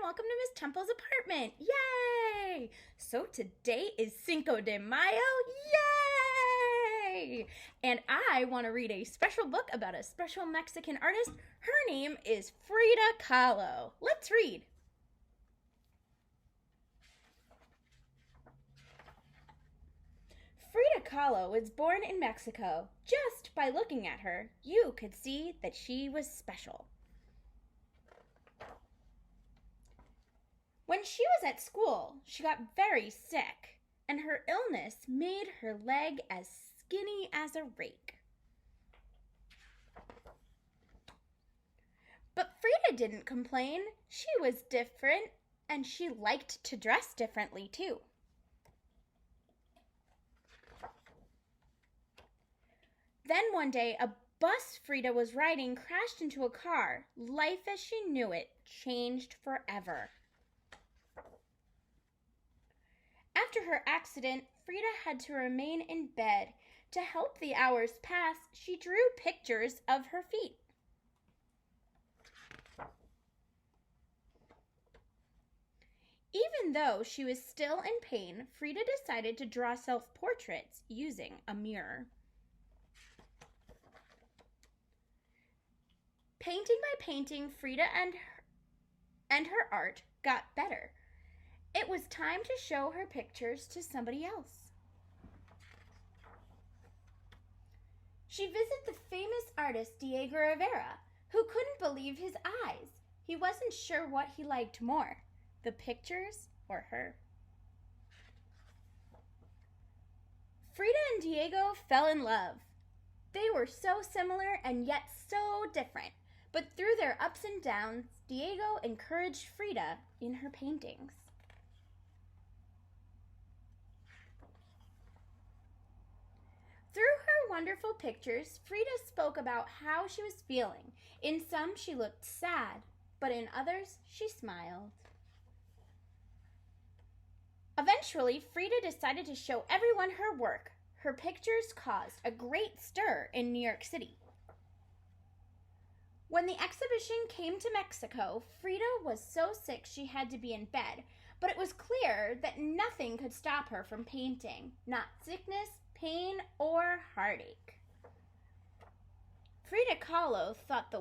welcome to Miss Temple's apartment. Yay! So today is Cinco de Mayo. Yay! And I want to read a special book about a special Mexican artist. Her name is Frida Kahlo. Let's read. Frida Kahlo was born in Mexico. Just by looking at her, you could see that she was special. When she was at school, she got very sick, and her illness made her leg as skinny as a rake. But Frida didn't complain. She was different, and she liked to dress differently too. Then one day, a bus Frida was riding crashed into a car. Life as she knew it changed forever. After her accident, Frida had to remain in bed. To help the hours pass, she drew pictures of her feet. Even though she was still in pain, Frida decided to draw self-portraits using a mirror. Painting by painting, Frida and her art got better. It was time to show her pictures to somebody else. She visited the famous artist Diego Rivera, who couldn't believe his eyes. He wasn't sure what he liked more, the pictures or her. Frida and Diego fell in love. They were so similar and yet so different. But through their ups and downs, Diego encouraged Frida in her paintings. Through her wonderful pictures, Frida spoke about how she was feeling. In some, she looked sad, but in others, she smiled. Eventually, Frida decided to show everyone her work. Her pictures caused a great stir in New York City. When the exhibition came to Mexico, Frida was so sick she had to be in bed, but it was clear that nothing could stop her from painting, not sickness, pain, or heartache. Frida Kahlo taught the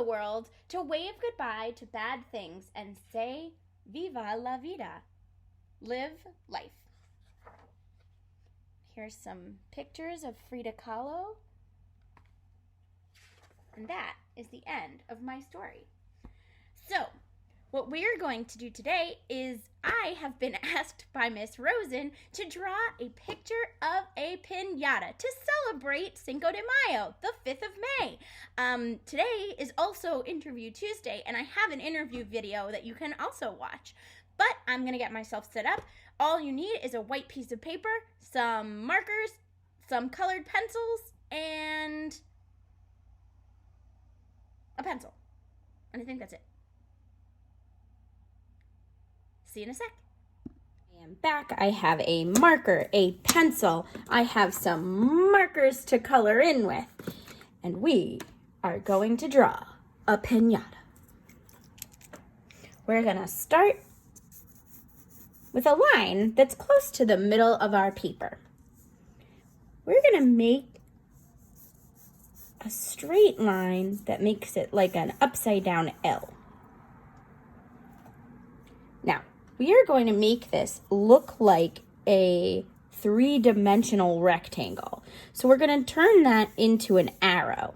world to wave goodbye to bad things and say, "Viva la vida," live life. Here's some pictures of Frida Kahlo. And that is the end of my story. So, what we're going to do today is I have been asked by Miss Rosen to draw a picture of a piñata to celebrate Cinco de Mayo, the 5th of May. Today is also Interview Tuesday, and I have an interview video that you can also watch. But I'm going to get myself set up. All you need is a white piece of paper, some markers, some colored pencils, and a pencil. And I think that's it. See you in a sec. I am back. I have a marker, a pencil. I have some markers to color in with. And we are going to draw a piñata. We're going to start with a line that's close to the middle of our paper. We're going to make a straight line that makes it like an upside down L. Now, we are going to make this look like a three-dimensional rectangle. So we're going to turn that into an arrow.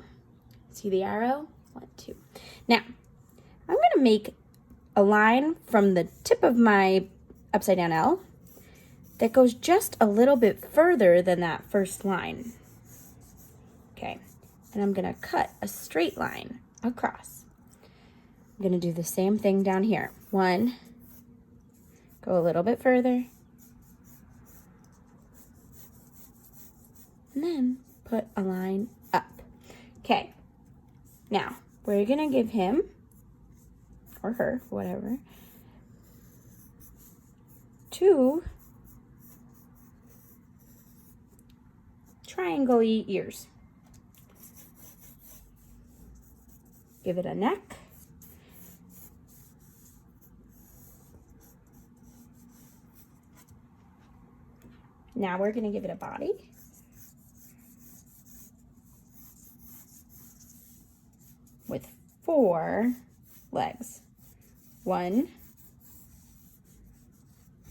See the arrow? 1, 2. Now, I'm going to make a line from the tip of my upside down L that goes just a little bit further than that first line. Okay. And I'm going to cut a straight line across. I'm going to do the same thing down here. 1, go a little bit further, and then put a line up. Okay, now we're going to give him, or her, whatever, 2 triangle-y ears. Give it a neck, Now we're gonna give it a body. With 4 legs. 1,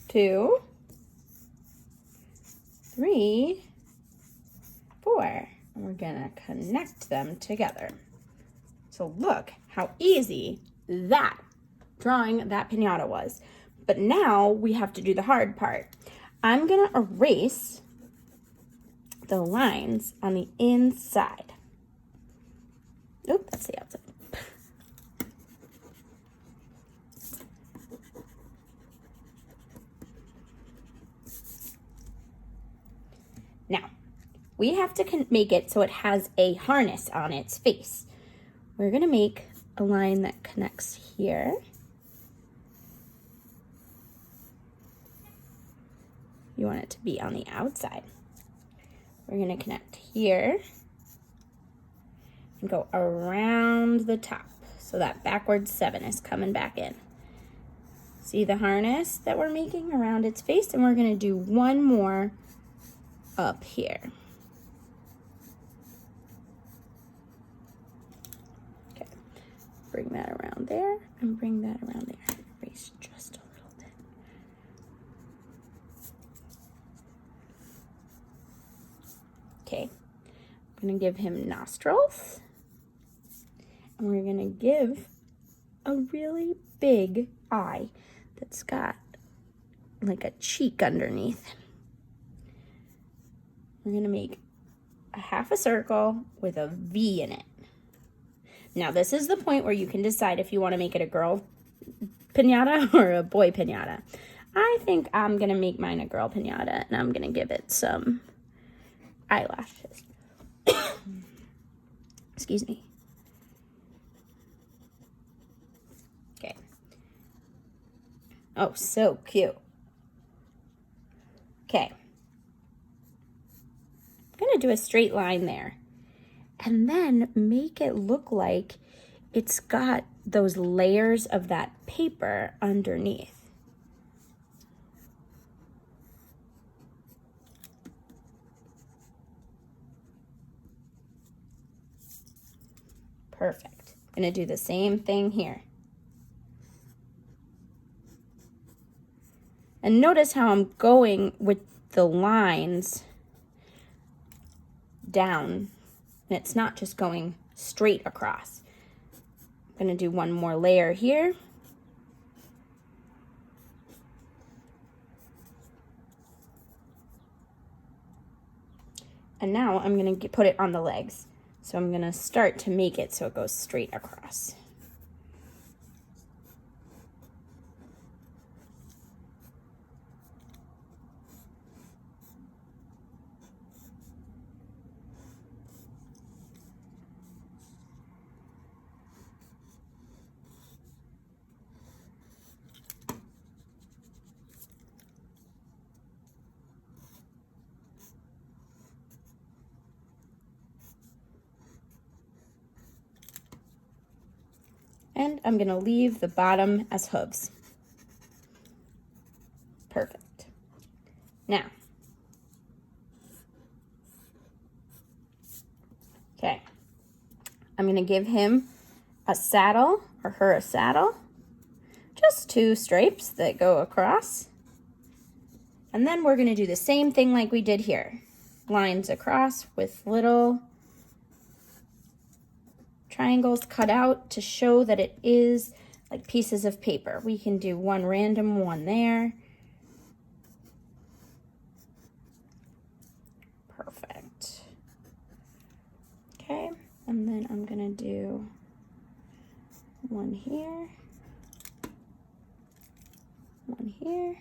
2, 3, 4. And we're gonna connect them together. So look how easy that drawing that piñata was. But now we have to do the hard part. I'm gonna erase the lines on the inside. Oop, that's the outside. Now, we have to make it so it has a harness on its face. We're gonna make a line that connects here. You want it to be on the outside. We're gonna connect here and go around the top. So that backwards 7 is coming back in. See the harness that we're making around its face? And we're gonna do one more up here. Okay, bring that around there and bring that around there. Erase just a little bit. Okay, I'm gonna give him nostrils. And we're gonna give a really big eye that's got like a cheek underneath. We're gonna make a half a circle with a V in it. Now this is the point where you can decide if you wanna make it a girl piñata or a boy piñata. I think I'm gonna make mine a girl piñata and I'm gonna give it some eyelashes. Excuse me. Okay. Oh, so cute. Okay. I'm gonna do a straight line there and then make it look like it's got those layers of that paper underneath. Perfect. I'm gonna do the same thing here. And notice how I'm going with the lines down, and it's not just going straight across. I'm gonna do one more layer here. And now I'm gonna put it on the legs. So I'm gonna start to make it so it goes straight across. And I'm gonna leave the bottom as hooves. Perfect. Now, okay, I'm gonna give him a saddle, or her a saddle. Just 2 stripes that go across. And then we're gonna do the same thing like we did here. Lines across with little triangles cut out to show that it is like pieces of paper. We can do one random one there. Perfect. Okay, and then I'm gonna do one here, one here.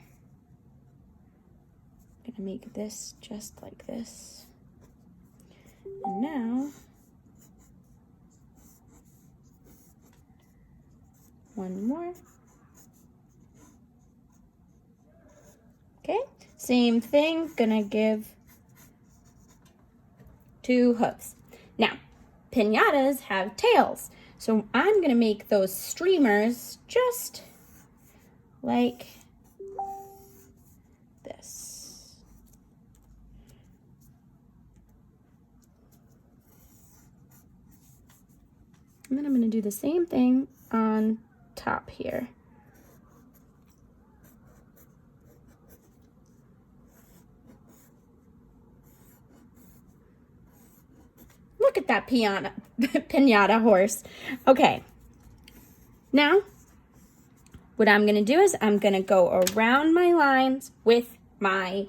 I'm gonna make this just like this. And now, one more. Okay, same thing, gonna give 2 hooves. Now, piñatas have tails, so I'm gonna make those streamers just like this. And then I'm going to do the same thing on top here. Look at that piñata horse. Okay. Now, what I'm going to do is I'm going to go around my lines with my,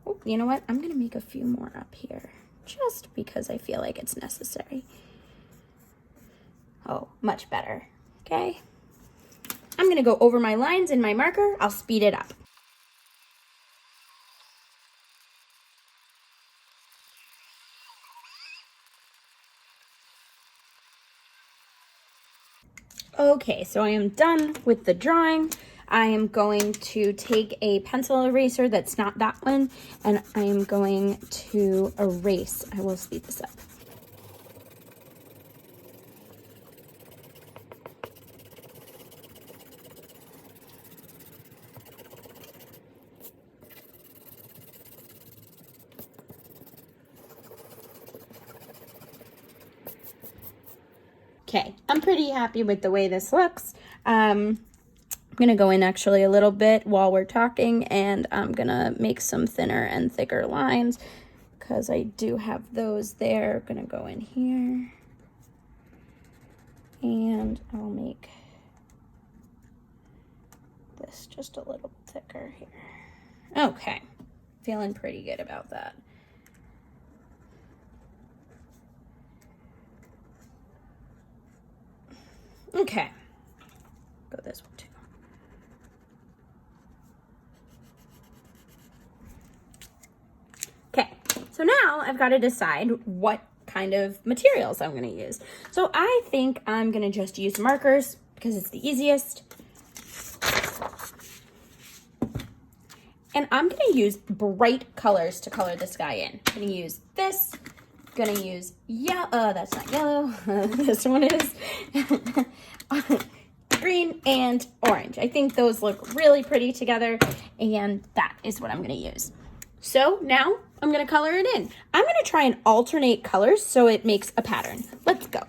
oh, you know what? I'm going to make a few more up here just because I feel like it's necessary. Oh, much better. Okay. I'm going to go over my lines in my marker. I'll speed it up. Okay, so I am done with the drawing. I am going to take a pencil eraser that's not that one, and I am going to erase. I will speed this up. Okay, I'm pretty happy with the way this looks. I'm gonna go in actually a little bit while we're talking, and I'm gonna make some thinner and thicker lines because I do have those there. I'm gonna go in here, and I'll make this just a little thicker here. Okay, feeling pretty good about that. Okay, go this one too. Okay, so now I've got to decide what kind of materials I'm going to use. So I think I'm going to just use markers because it's the easiest. And I'm going to use bright colors to color the sky in. I'm going to use this. I'm going to use yellow. That's not yellow. This one is green and orange. I think those look really pretty together, and that is what I'm going to use. So now I'm going to color it in. I'm going to try and alternate colors so it makes a pattern. Let's go.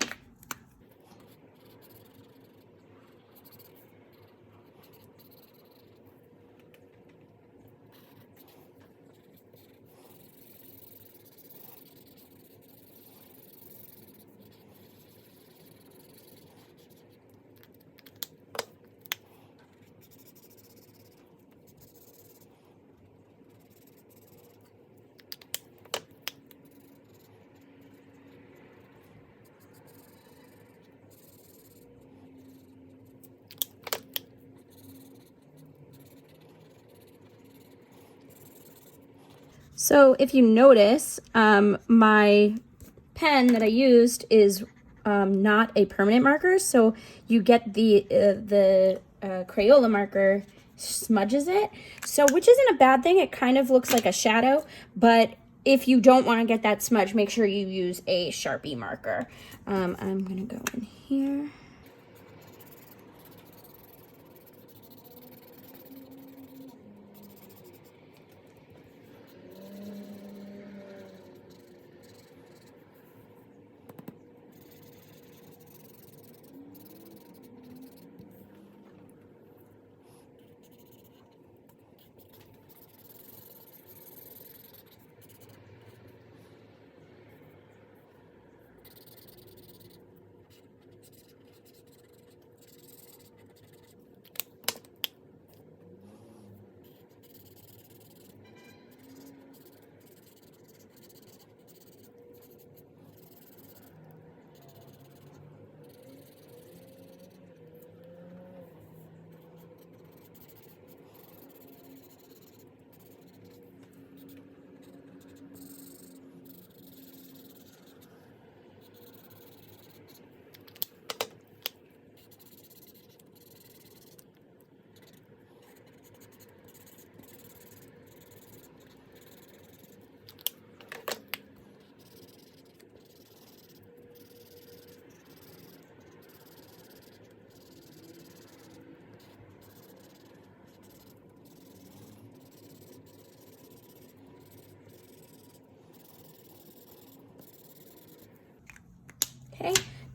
So if you notice, my pen that I used is not a permanent marker, so you get the Crayola marker smudges it, so which isn't a bad thing. It kind of looks like a shadow, but if you don't want to get that smudge, make sure you use a Sharpie marker. I'm gonna go in here.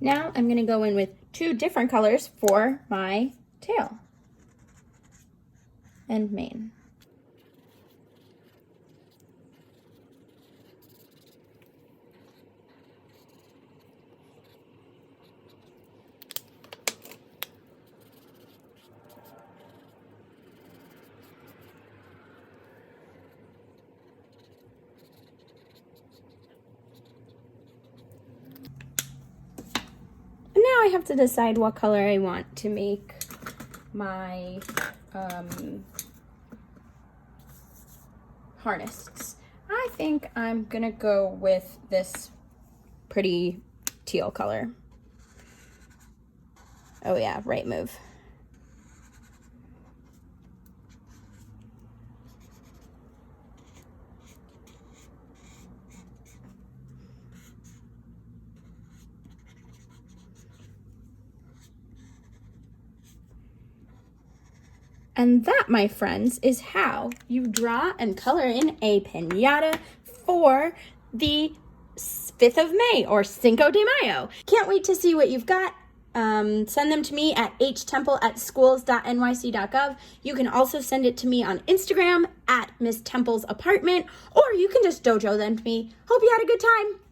Now I'm gonna go in with 2 different colors for my tail and mane. Now I have to decide what color I want to make my harness. I think I'm gonna go with this pretty teal color. Oh yeah, right move. And that, my friends, is how you draw and color in a piñata for the 5th of May, or Cinco de Mayo. Can't wait to see what you've got. Send them to me at htemple@schools.nyc.gov. You can also send it to me on Instagram at Miss Temple's Apartment, or you can just dojo them to me. Hope you had a good time.